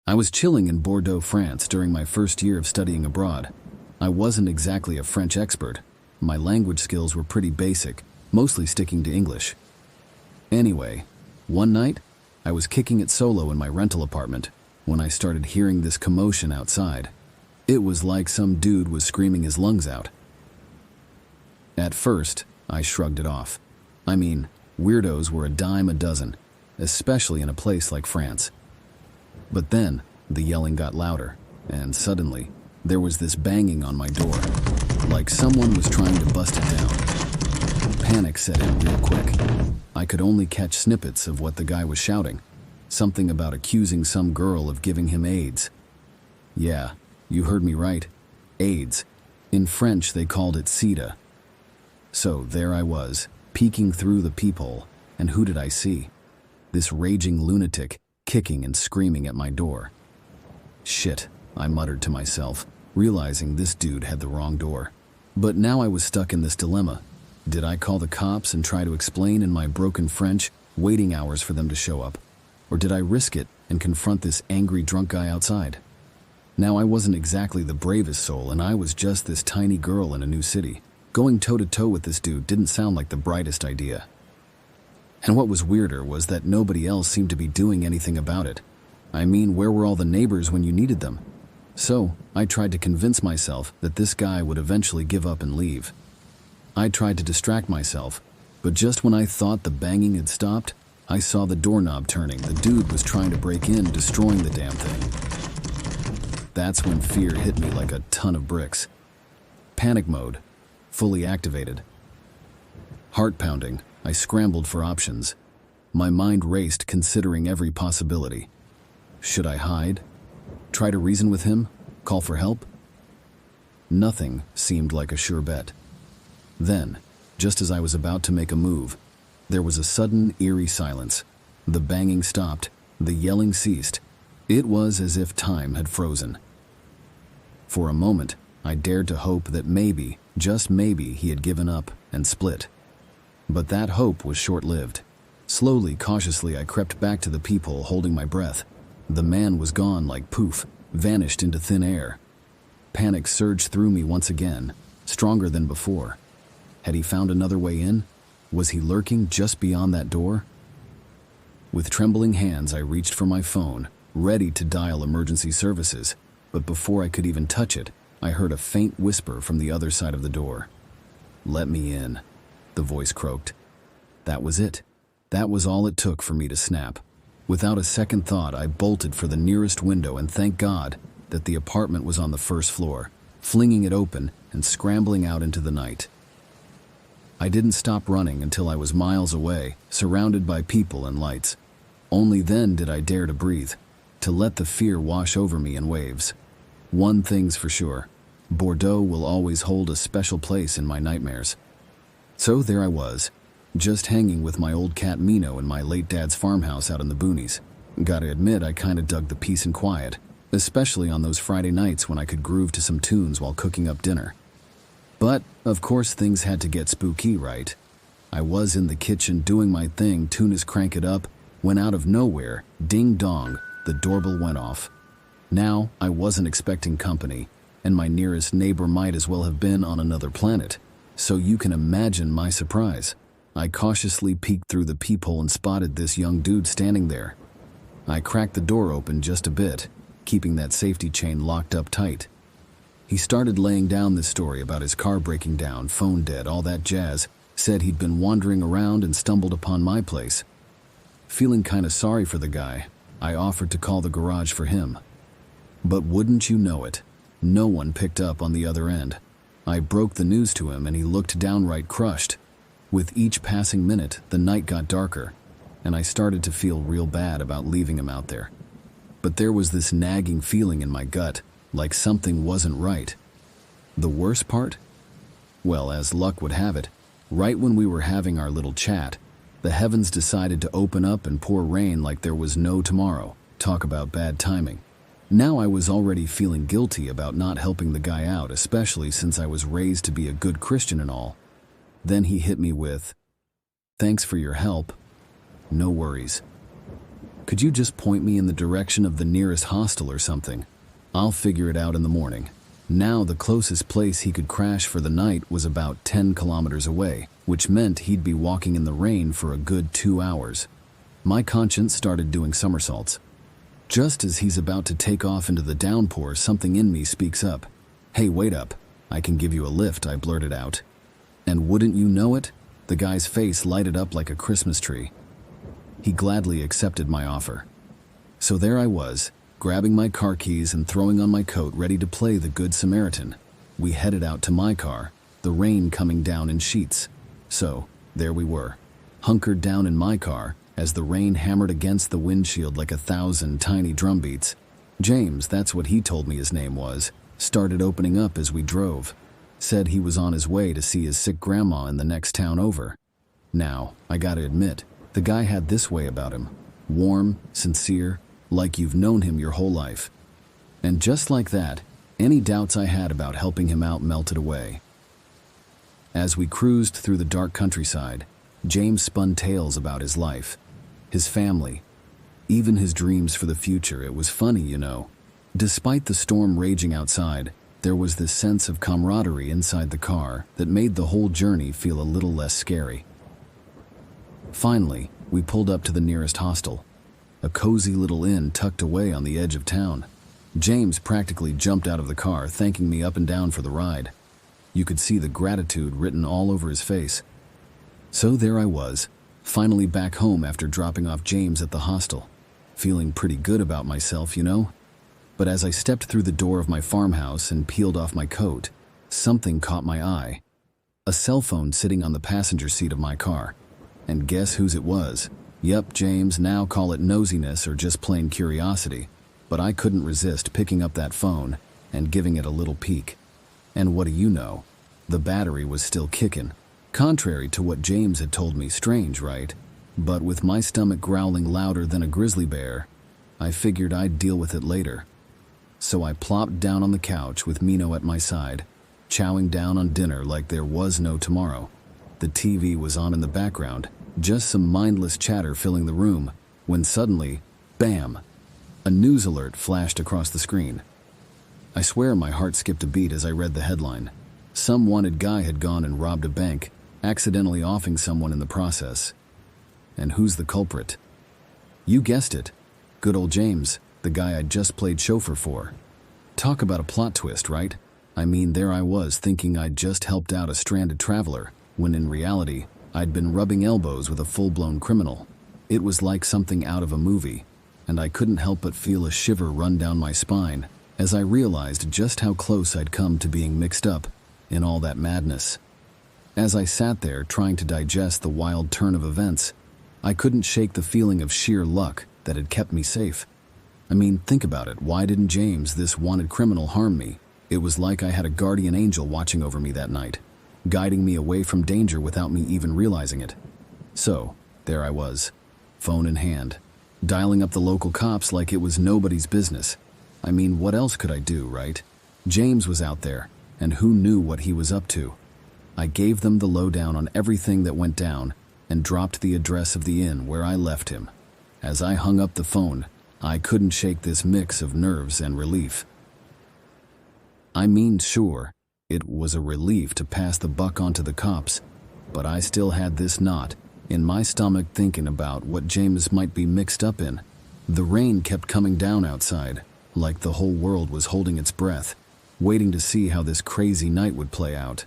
I was chilling in Bordeaux, France during my first year of studying abroad. I wasn't exactly a French expert. My language skills were pretty basic, mostly sticking to English. Anyway, one night, I was kicking it solo in my rental apartment when I started hearing this commotion outside. It was like some dude was screaming his lungs out. At first, I shrugged it off. I mean, weirdos were a dime a dozen, especially in a place like France. But then, the yelling got louder, and suddenly, there was this banging on my door, like someone was trying to bust it down. Panic set in real quick. I could only catch snippets of what the guy was shouting, something about accusing some girl of giving him AIDS. Yeah, you heard me right, AIDS. In French, they called it sida. So there I was, peeking through the peephole, and who did I see? This raging lunatic, kicking and screaming at my door. Shit, I muttered to myself, realizing this dude had the wrong door. But now I was stuck in this dilemma. Did I call the cops and try to explain in my broken French, waiting hours for them to show up? Or did I risk it and confront this angry drunk guy outside? Now I wasn't exactly the bravest soul, and I was just this tiny girl in a new city. Going toe-to-toe with this dude didn't sound like the brightest idea. And what was weirder was that nobody else seemed to be doing anything about it. I mean, where were all the neighbors when you needed them? So, I tried to convince myself that this guy would eventually give up and leave. I tried to distract myself, but just when I thought the banging had stopped, I saw the doorknob turning. The dude was trying to break in, destroying the damn thing. That's when fear hit me like a ton of bricks. Panic mode, fully activated. Heart pounding, I scrambled for options. My mind raced, considering every possibility. Should I hide? Try to reason with him? Call for help? Nothing seemed like a sure bet. Then, just as I was about to make a move, there was a sudden, eerie silence. The banging stopped, the yelling ceased. It was as if time had frozen. For a moment, I dared to hope that maybe, just maybe, he had given up and split. But that hope was short-lived. Slowly, cautiously, I crept back to the peephole, holding my breath. The man was gone like poof, vanished into thin air. Panic surged through me once again, stronger than before. Had he found another way in? Was he lurking just beyond that door? With trembling hands, I reached for my phone, ready to dial emergency services. But before I could even touch it, I heard a faint whisper from the other side of the door. "Let me in," the voice croaked. That was it. That was all it took for me to snap. Without a second thought, I bolted for the nearest window, and thank God that the apartment was on the first floor, flinging it open and scrambling out into the night. I didn't stop running until I was miles away, surrounded by people and lights. Only then did I dare to breathe, to let the fear wash over me in waves. One thing's for sure, Bordeaux will always hold a special place in my nightmares. So there I was, just hanging with my old cat Mino in my late dad's farmhouse out in the boonies. Gotta admit, I kinda dug the peace and quiet, especially on those Friday nights when I could groove to some tunes while cooking up dinner. But, of course, things had to get spooky, right? I was in the kitchen doing my thing, tunas crank it up, when out of nowhere, ding dong, the doorbell went off. Now, I wasn't expecting company, and my nearest neighbor might as well have been on another planet, so you can imagine my surprise. I cautiously peeked through the peephole and spotted this young dude standing there. I cracked the door open just a bit, keeping that safety chain locked up tight. He started laying down this story about his car breaking down, phone dead, all that jazz, said he'd been wandering around and stumbled upon my place. Feeling kinda sorry for the guy, I offered to call the garage for him. But wouldn't you know it, no one picked up on the other end. I broke the news to him and he looked downright crushed. With each passing minute, the night got darker, and I started to feel real bad about leaving him out there. But there was this nagging feeling in my gut, like something wasn't right. The worst part? Well, as luck would have it, right when we were having our little chat, the heavens decided to open up and pour rain like there was no tomorrow. Talk about bad timing. Now I was already feeling guilty about not helping the guy out, especially since I was raised to be a good Christian and all. Then he hit me with, "Thanks for your help. No worries." Could you just point me in the direction of the nearest hostel or something? I'll figure it out in the morning. Now the closest place he could crash for the night was about 10 kilometers away, which meant he'd be walking in the rain for a good 2 hours. My conscience started doing somersaults. Just as he's about to take off into the downpour, something in me speaks up. "Hey, wait up. I can give you a lift," I blurted out. And wouldn't you know it, the guy's face lighted up like a Christmas tree. He gladly accepted my offer. So there I was, grabbing my car keys and throwing on my coat, ready to play the Good Samaritan. We headed out to my car, the rain coming down in sheets. So, there we were, hunkered down in my car, as the rain hammered against the windshield like 1,000 tiny drum beats. James, that's what he told me his name was, started opening up as we drove. Said he was on his way to see his sick grandma in the next town over. Now, I gotta admit, the guy had this way about him. Warm, sincere, like you've known him your whole life. And just like that, any doubts I had about helping him out melted away. As we cruised through the dark countryside, James spun tales about his life, his family, even his dreams for the future. It was funny, you know. Despite the storm raging outside, there was this sense of camaraderie inside the car that made the whole journey feel a little less scary. Finally, we pulled up to the nearest hostel, a cozy little inn tucked away on the edge of town. James practically jumped out of the car, thanking me up and down for the ride. You could see the gratitude written all over his face. So there I was, finally back home after dropping off James at the hostel, feeling pretty good about myself, you know? But as I stepped through the door of my farmhouse and peeled off my coat, something caught my eye. A cell phone sitting on the passenger seat of my car. And guess whose it was? Yep, James, now call it nosiness or just plain curiosity, but I couldn't resist picking up that phone and giving it a little peek. And what do you know? The battery was still kicking. Contrary to what James had told me, strange, right? But with my stomach growling louder than a grizzly bear, I figured I'd deal with it later. So I plopped down on the couch with Mino at my side, chowing down on dinner like there was no tomorrow. The TV was on in the background, just some mindless chatter filling the room, when suddenly, bam! A news alert flashed across the screen. I swear my heart skipped a beat as I read the headline. Some wanted guy had gone and robbed a bank, accidentally offing someone in the process. And who's the culprit? You guessed it. Good old James, the guy I'd just played chauffeur for. Talk about a plot twist, right? I mean, there I was thinking I'd just helped out a stranded traveler, when in reality, I'd been rubbing elbows with a full-blown criminal. It was like something out of a movie, and I couldn't help but feel a shiver run down my spine as I realized just how close I'd come to being mixed up in all that madness. As I sat there trying to digest the wild turn of events, I couldn't shake the feeling of sheer luck that had kept me safe. I mean, think about it. Why didn't James, this wanted criminal, harm me? It was like I had a guardian angel watching over me that night, guiding me away from danger without me even realizing it. So, there I was, phone in hand, dialing up the local cops like it was nobody's business. I mean, what else could I do, right? James was out there, and who knew what he was up to? I gave them the lowdown on everything that went down and dropped the address of the inn where I left him. As I hung up the phone, I couldn't shake this mix of nerves and relief. I mean, sure, it was a relief to pass the buck on to the cops, but I still had this knot in my stomach thinking about what James might be mixed up in. The rain kept coming down outside, like the whole world was holding its breath, waiting to see how this crazy night would play out.